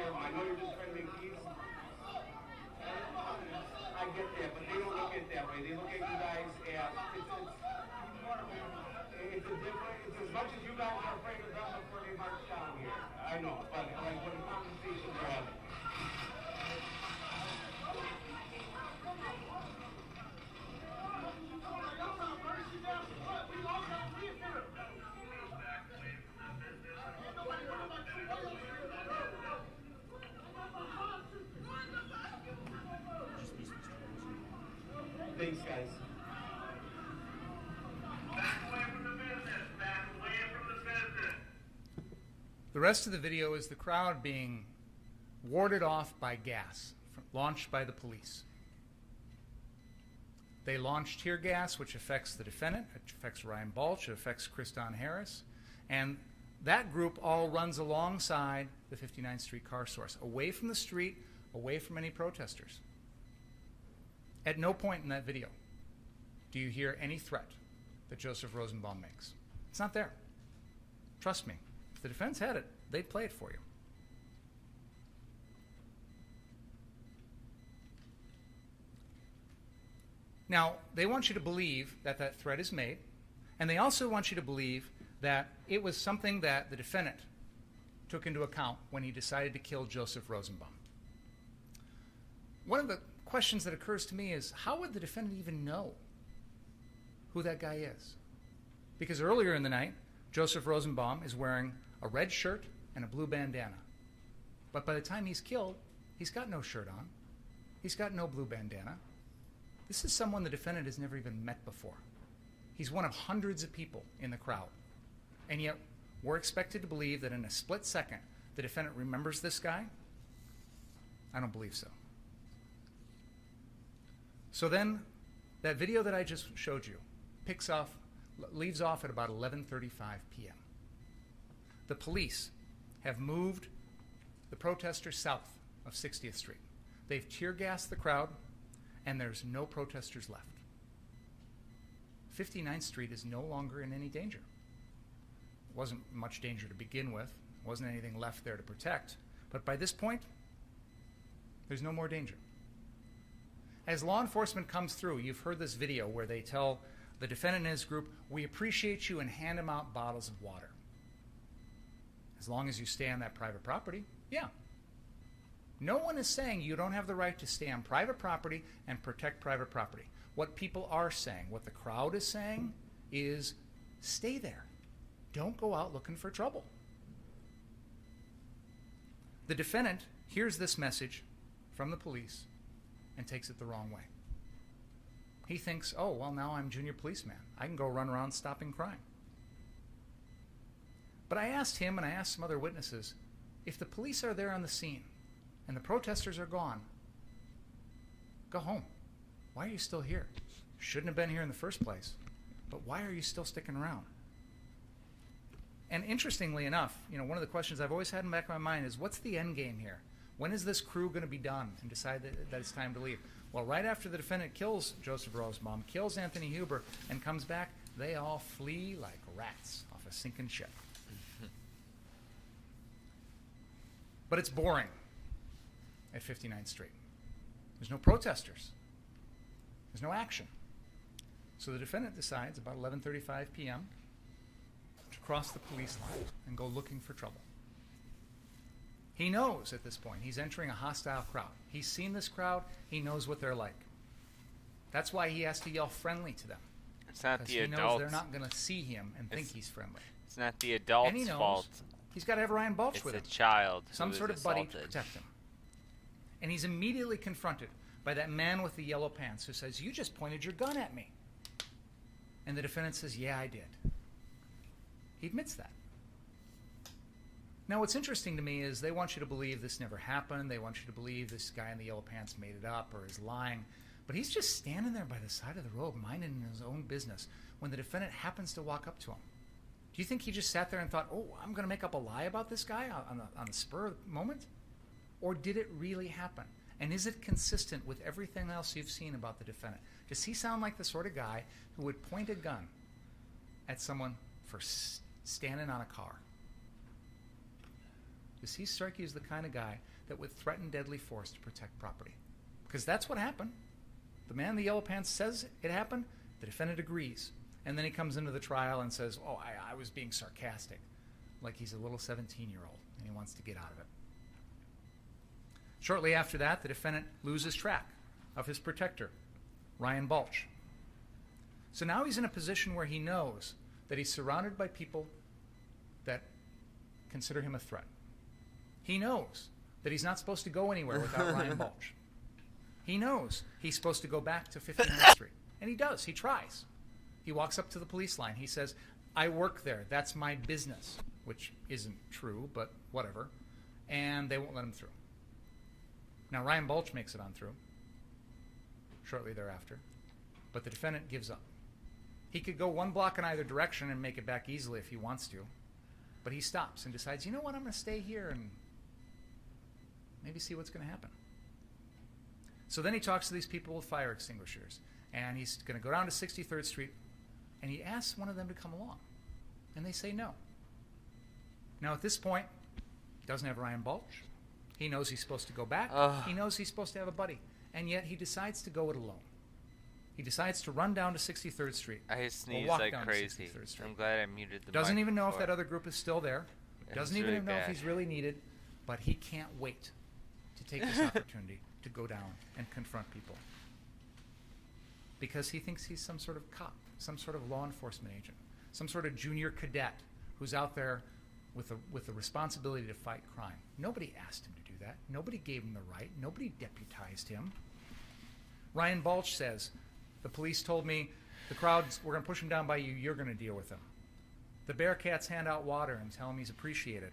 here. I know you're just trying to make peace. I get that, but they don't look at it that way. They look at you guys as it's a different. It's as much as you guys are afraid of them before they march down here. I know, but like what a conversation they're having. Thanks, guys. Back away from the business. Back away from the business. The rest of the video is the crowd being warded off by gas launched by the police. They launch tear gas, which affects the defendant, it affects Ryan Balch, it affects Kriston Harris, and that group all runs alongside the 59th Street car source, away from the street, away from any protesters. At no point in that video do you hear any threat that Joseph Rosenbaum makes. It's not there. Trust me. If the defense had it, they'd play it for you. Now, they want you to believe that that threat is made, and they also want you to believe that it was something that the defendant took into account when he decided to kill Joseph Rosenbaum. One of the questions that occurs to me is, how would the defendant even know who that guy is? Because earlier in the night, Joseph Rosenbaum is wearing a red shirt and a blue bandana. But by the time he's killed, he's got no shirt on. He's got no blue bandana. This is someone the defendant has never even met before. He's one of hundreds of people in the crowd. And yet, we're expected to believe that in a split second, the defendant remembers this guy? I don't believe so. So then, that video that I just showed you leaves off at about 11:35 p.m. The police have moved the protesters south of 60th Street. They've tear gassed the crowd, and there's no protesters left. 59th Street is no longer in any danger. It wasn't much danger to begin with. There wasn't anything left there to protect. But by this point, there's no more danger. As law enforcement comes through, you've heard this video where they tell the defendant and his group, "We appreciate you," and hand him out bottles of water. As long as you stay on that private property, yeah. No one is saying you don't have the right to stay on private property and protect private property. What people are saying, what the crowd is saying, is stay there. Don't go out looking for trouble. The defendant hears this message from the police and takes it the wrong way. He thinks, oh, well, now I'm junior policeman. I can go run around stopping crime. But I asked him and I asked some other witnesses, if the police are there on the scene and the protesters are gone, go home. Why are you still here? Shouldn't have been here in the first place. But why are you still sticking around? And interestingly enough, one of the questions I've always had in the back of my mind is, what's the end game here? When is this crew going to be done and decide that it's time to leave? Well, right after the defendant kills Joseph Rosenbaum, kills Anthony Huber, and comes back, they all flee like rats off a sinking ship. But it's boring at 59th Street. There's no protesters. There's no action. So the defendant decides about 11:35 p.m. to cross the police line and go looking for trouble. He knows at this point he's entering a hostile crowd. He's seen this crowd. He knows what they're like. That's why he has to yell friendly to them. It's not the adults. He knows they're not going to see him and think he's friendly. It's not the adult's and he knows fault. He's got to have Ryan Balch with him. It's the child. Some sort of buddy to protect him. And he's immediately confronted by that man with the yellow pants who says, "You just pointed your gun at me." And the defendant says, "Yeah, I did." He admits that. Now, what's interesting to me is they want you to believe this never happened. They want you to believe this guy in the yellow pants made it up or is lying. But he's just standing there by the side of the road, minding his own business, when the defendant happens to walk up to him. Do you think he just sat there and thought, oh, I'm going to make up a lie about this guy on the spur of the moment? Or did it really happen? And is it consistent with everything else you've seen about the defendant? Does he sound like the sort of guy who would point a gun at someone for standing on a car? Does he strike you as the kind of guy that would threaten deadly force to protect property? Because that's what happened. The man in the yellow pants says it happened. The defendant agrees. And then he comes into the trial and says, oh, I was being sarcastic. Like he's a little 17-year-old and he wants to get out of it. Shortly after that, the defendant loses track of his protector, Ryan Balch. So now he's in a position where he knows that he's surrounded by people that consider him a threat. He knows that he's not supposed to go anywhere without Ryan Balch. He knows he's supposed to go back to 59th Street. And he does. He tries. He walks up to the police line. He says, I work there. That's my business, which isn't true, but whatever. And they won't let him through. Now, Ryan Balch makes it on through shortly thereafter, but the defendant gives up. He could go one block in either direction and make it back easily if he wants to, but he stops and decides, you know what, I'm going to stay here and maybe see what's going to happen. So then he talks to these people with fire extinguishers, and he's going to go down to 63rd Street, and he asks one of them to come along, and they say no. Now at this point, he doesn't have Ryan Balch. He knows he's supposed to go back. He knows he's supposed to have a buddy, and yet he decides to go it alone. He decides to run down to 63rd Street. I sneeze walk like down to crazy. 63rd Street. I'm glad I muted the Doesn't mic even know if before. that other group is still there. Doesn't even really know if bad. he's really needed, but he can't wait to take this opportunity to go down and confront people. Because he thinks he's some sort of cop, some sort of law enforcement agent, some sort of junior cadet who's out there with the responsibility to fight crime. Nobody asked him to do that. Nobody gave him the right. Nobody deputized him. Ryan Balch says, the police told me the crowds, we're going to push him down by you, you're going to deal with him. The Bearcats hand out water and tell him he's appreciated.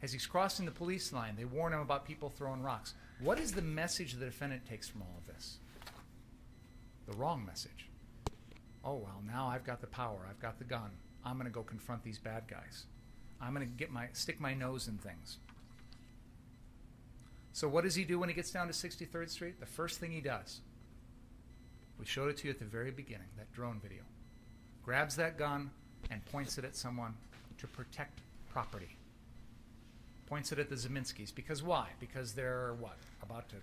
As he's crossing the police line, they warn him about people throwing rocks. What is the message the defendant takes from all of this? The wrong message. Oh, well, now I've got the power. I've got the gun. I'm going to go confront these bad guys. I'm going to stick my nose in things. So what does he do when he gets down to 63rd Street? The first thing he does, we showed it to you at the very beginning, that drone video. Grabs that gun and points it at someone to protect property. Points it at the Zeminskis. Because why? Because they're, what, about to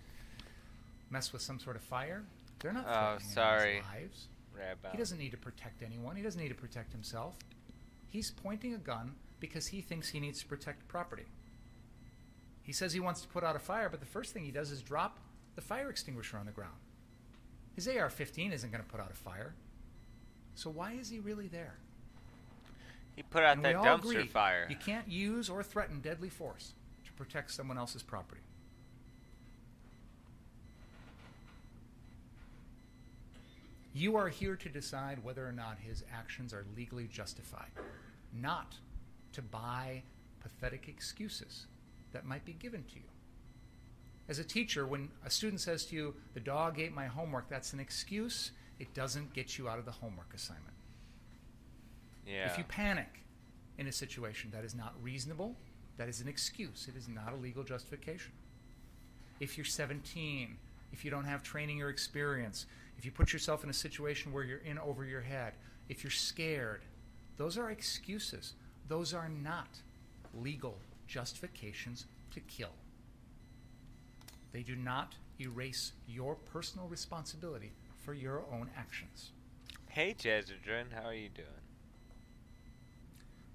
mess with some sort of fire? They're not threatening anyone's lives. He doesn't need to protect anyone. He doesn't need to protect himself. He's pointing a gun because he thinks he needs to protect property. He says he wants to put out a fire, but the first thing he does is drop the fire extinguisher on the ground. His AR-15 isn't going to put out a fire. So why is he really there? He put out And that we all dumpster agree, fire. you can't use or threaten deadly force to protect someone else's property. You are here to decide whether or not his actions are legally justified, not to buy pathetic excuses that might be given to you. As a teacher, when a student says to you, the dog ate my homework, that's an excuse. It doesn't get you out of the homework assignment. Yeah. If you panic in a situation that is not reasonable, that is an excuse. It is not a legal justification. If you're 17, if you don't have training or experience, if you put yourself in a situation where you're in over your head, if you're scared, those are excuses. Those are not legal justifications to kill. They do not erase your personal responsibility for your own actions. Hey, Jezidrin, how are you doing?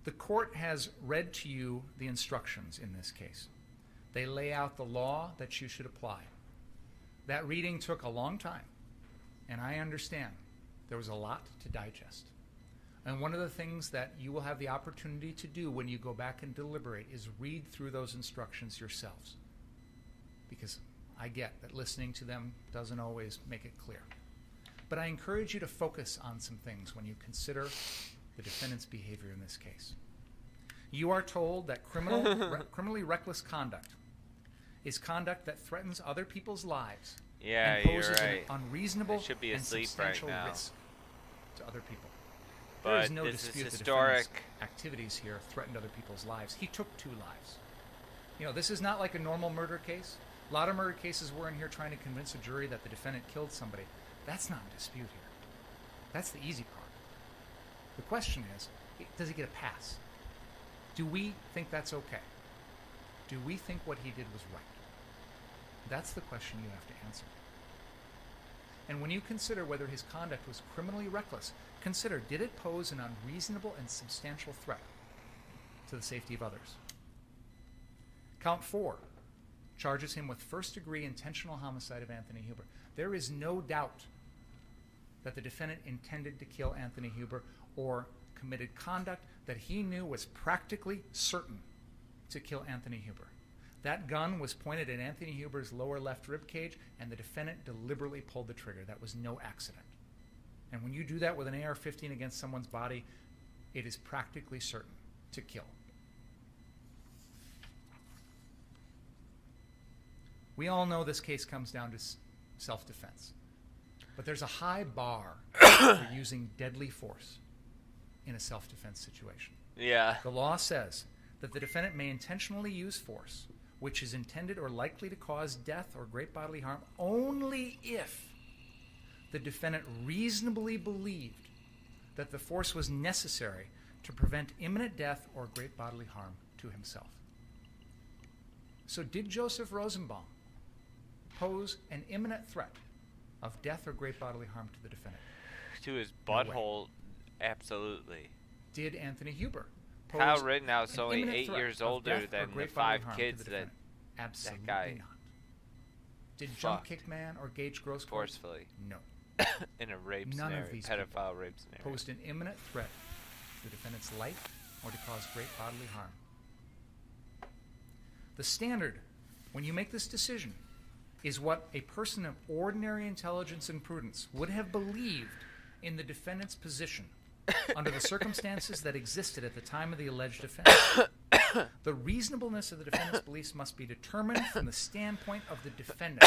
The court has read to you the instructions in this case. They lay out the law that you should apply. That reading took a long time, and I understand there was a lot to digest. And one of the things that you will have the opportunity to do when you go back and deliberate is read through those instructions yourselves. Because I get that listening to them doesn't always make it clear. But I encourage you to focus on some things when you consider the defendant's behavior in this case. You are told that criminally reckless conduct is conduct that threatens other people's lives Yeah, and poses you're right. an unreasonable I should be and asleep right substantial now. risk to other people. There is But no this is dispute the historic. defendant's activities here threatened other people's lives. He took 2 lives. You know, this is not like a normal murder case. A lot of murder cases we're in here trying to convince a jury that the defendant killed somebody. That's not in dispute here. That's the easy part. The question is, does he get a pass? Do we think that's okay? Do we think what he did was right? That's the question you have to answer. And when you consider whether his conduct was criminally reckless, consider, did it pose an unreasonable and substantial threat to the safety of others? Count 4 charges him with first-degree intentional homicide of Anthony Huber. There is no doubt that the defendant intended to kill Anthony Huber or committed conduct that he knew was practically certain to kill Anthony Huber. That gun was pointed at Anthony Huber's lower left rib cage, and the defendant deliberately pulled the trigger. That was no accident. And when you do that with an AR-15 against someone's body, it is practically certain to kill. We all know this case comes down to self-defense. But there's a high bar for using deadly force in a self-defense situation. Yeah. The law says that the defendant may intentionally use force which is intended or likely to cause death or great bodily harm only if the defendant reasonably believed that the force was necessary to prevent imminent death or great bodily harm to himself. So did Joseph Rosenbaum pose an imminent threat of death or great bodily harm to the defendant? To his No butthole, absolutely. Did Anthony Huber pose Kyle Rittenhouse an only imminent 8 threat years of older death or than the great bodily 5 harm to kids the that defendant? Absolutely guy not. Did Jump fucked Kick Man or Gage Gross forcefully No. in a rape None scenario, of these pedophile rape scenario. posed an imminent threat to the defendant's life or to cause great bodily harm. The standard, when you make this decision, is what a person of ordinary intelligence and prudence would have believed in the defendant's position under the circumstances that existed at the time of the alleged offense. The reasonableness of the defendant's beliefs must be determined from the standpoint of the defendant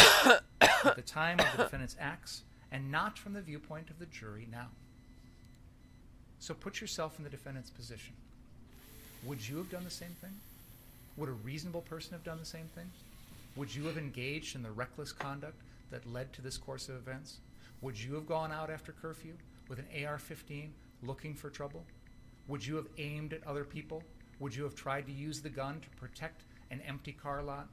at the time of the defendant's acts and not from the viewpoint of the jury now. So put yourself in the defendant's position. Would you have done the same thing? Would a reasonable person have done the same thing? Would you have engaged in the reckless conduct that led to this course of events? Would you have gone out after curfew with an AR-15 looking for trouble? Would you have aimed at other people? Would you have tried to use the gun to protect an empty car lot?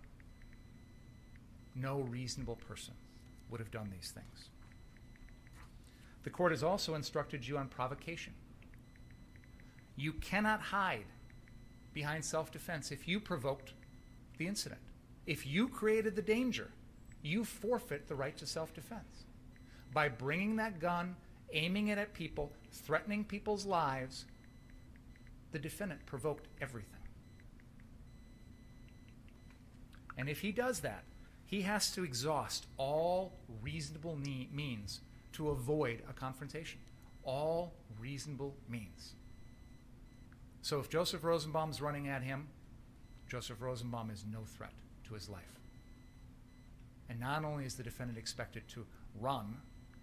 No reasonable person would have done these things. The court has also instructed you on provocation. You cannot hide behind self-defense if you provoked the incident. If you created the danger, you forfeit the right to self-defense. By bringing that gun, aiming it at people, threatening people's lives, the defendant provoked everything. And if he does that, he has to exhaust all reasonable means to avoid a confrontation. All reasonable means. So if Joseph Rosenbaum's running at him, Joseph Rosenbaum is no threat to his life. And not only is the defendant expected to run,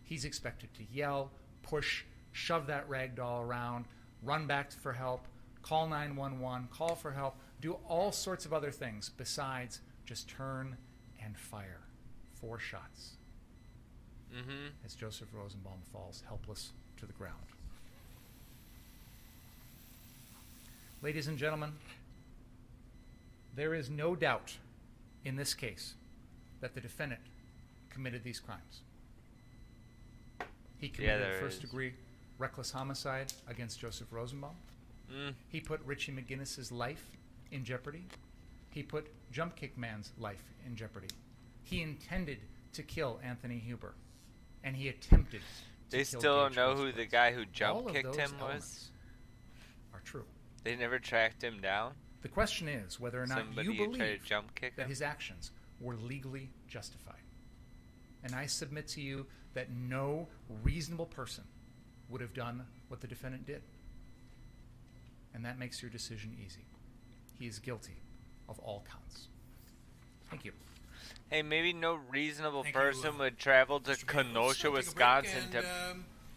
he's expected to yell, push, shove that rag doll around, run back for help, call 911, call for help, do all sorts of other things besides just turn and fire 4 shots as Joseph Rosenbaum falls helpless to the ground. Ladies and gentlemen, there is no doubt in this case that the defendant committed these crimes. He committed first-degree reckless homicide against Joseph Rosenbaum. He put Richie McGinnis's life in jeopardy. He put Jump Kick Man's life in jeopardy. He intended to kill Anthony Huber, and he attempted to They kill still don't Gage know who Grossberg. the guy who All jump of kicked those him was. elements are true. They never tracked him down. The question is whether or not Somebody you who tried believe to jump kick that him. his actions were legally justified. And I submit to you that no reasonable person would have done what the defendant did. And that makes your decision easy. He is guilty of all counts. Thank you. Hey, maybe no reasonable Thank you, person would travel to Mr. Green. Let's Kenosha, take a break Wisconsin and, to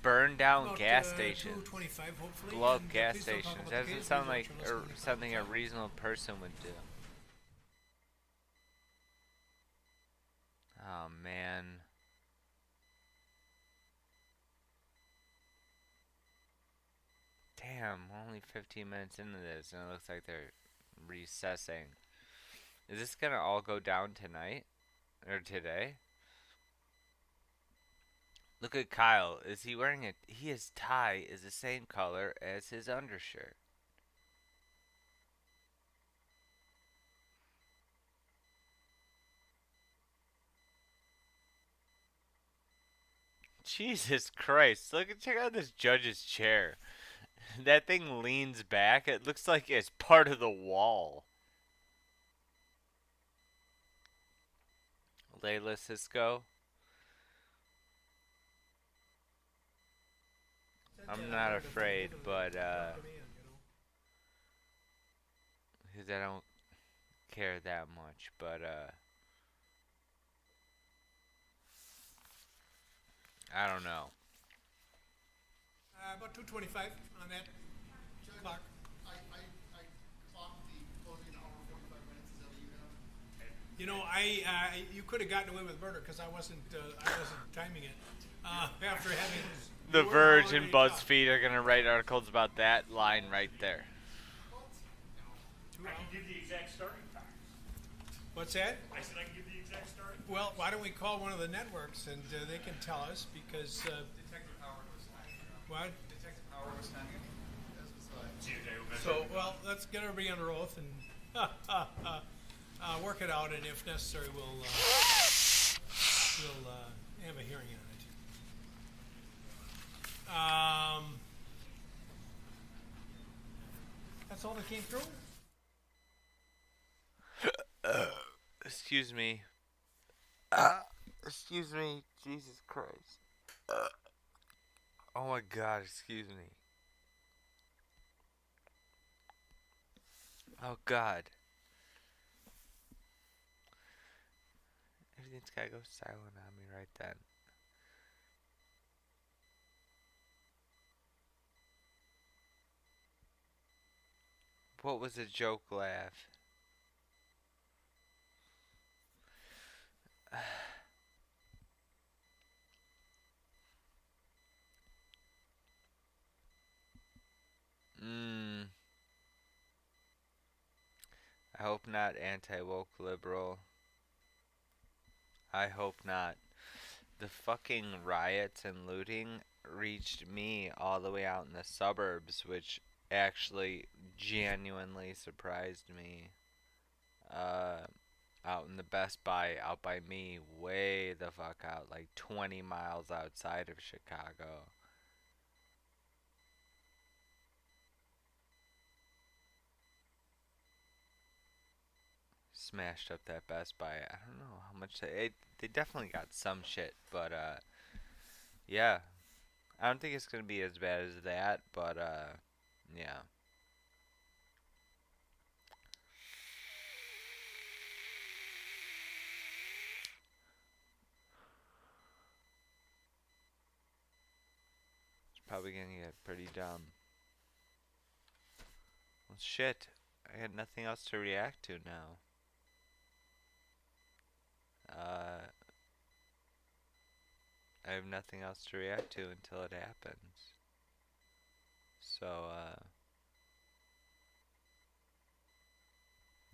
burn down about, gas stations. 2:25 hopefully, Blow up and, gas please don't talk stations. about the Doesn't case. sound Please like don't show us when something a it's reasonable person would do. Oh, man. Damn, we're only 15 minutes into this, and it looks like they're recessing. Is this gonna all go down tonight? Or today? Look at Kyle. Is he wearing a... His tie is the same color as his undershirt. Jesus Christ. Check out this judge's chair. That thing leans back. It looks like it's part of the wall. Layla Cisco. I'm not afraid, but, because I don't care that much, but, I don't know. About 2:25 on that clock. I clocked the closing hour 45 minutes. Is that what you have? You know, you could have gotten away with murder because I wasn't timing it. After having The you were Verge and already BuzzFeed are gonna write articles about that line right there. I can give the exact starting time. What's that? I said I can give the exact starting time. Well, why don't we call one of the networks and they can tell us because Detective Howard was fine. what? Detective Howard was fine. As was See you, Dave. So well, let's get everybody under oath and work it out, and if necessary, we'll have a hearing on it. That's all that came through. Excuse me. Excuse me. Jesus Christ. Oh my God, excuse me. Oh God. Everything's gotta go silent on me right then. What was a joke laugh? I hope not anti-woke liberal. I hope not. The fucking riots and looting reached me all the way out in the suburbs, which actually genuinely surprised me. Out in the Best Buy, out by me, way the fuck out, like 20 miles outside of Chicago. Smashed up that Best Buy. I don't know how much they definitely got some shit, but yeah. I don't think it's gonna be as bad as that, but yeah. It's probably gonna get pretty dumb. Well, shit. I had nothing else to react to now. I have nothing else to react to until it happens. So,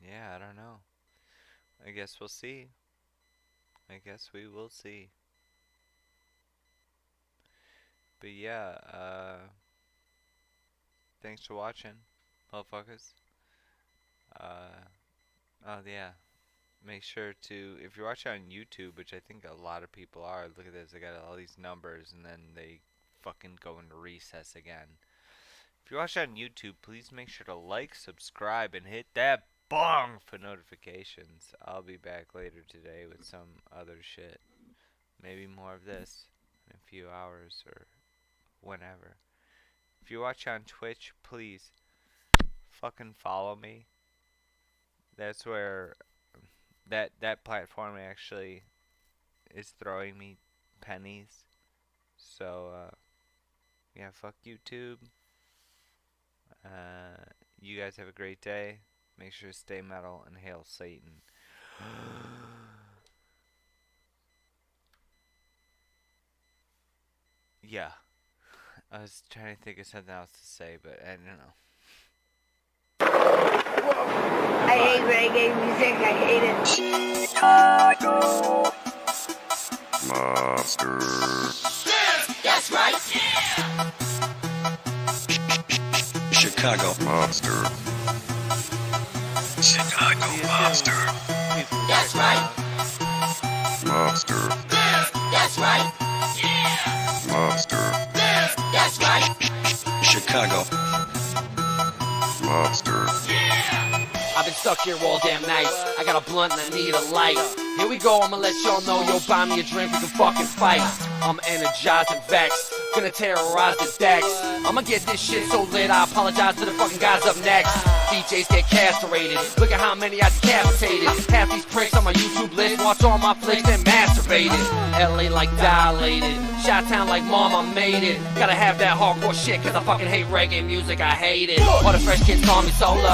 yeah, I don't know. I guess we'll see. I guess we will see. But yeah, thanks for watching, motherfuckers. Oh yeah. Make sure to, if you're watching on YouTube, which I think a lot of people are, look at this, I got all these numbers and then they fucking go into recess again. If you're watching on YouTube, please make sure to like, subscribe, and hit that bong for notifications. I'll be back later today with some other shit. Maybe more of this in a few hours or whenever. If you watch on Twitch, please fucking follow me. That's where that platform actually is throwing me pennies. So yeah, fuck YouTube. You guys have a great day. Make sure to stay metal and hail Satan. Yeah. I was trying to think of something else to say, but I don't know. I hate reggae music. I hate it. Chicago Monster. That's right. Chicago Monster. Chicago Monster. That's right. Monster. That's right. Monster. That's right. Chicago Monster. I've been stuck here all damn night. I got a blunt and I need a light. Here we go, I'ma let y'all know. Yo, buy me a drink, we can fucking fight. I'm energized and vexed, gonna terrorize the decks. I'ma get this shit so lit, I apologize to the fucking guys up next. DJs get castrated, look at how many I decapitated. Half these pranks on my YouTube list, watch all my flicks, then masturbated. LA like dilated, Chi-Town like mom, I made it. Gotta have that hardcore shit, cause I fucking hate reggae music, I hate it. All the fresh kids call me solo.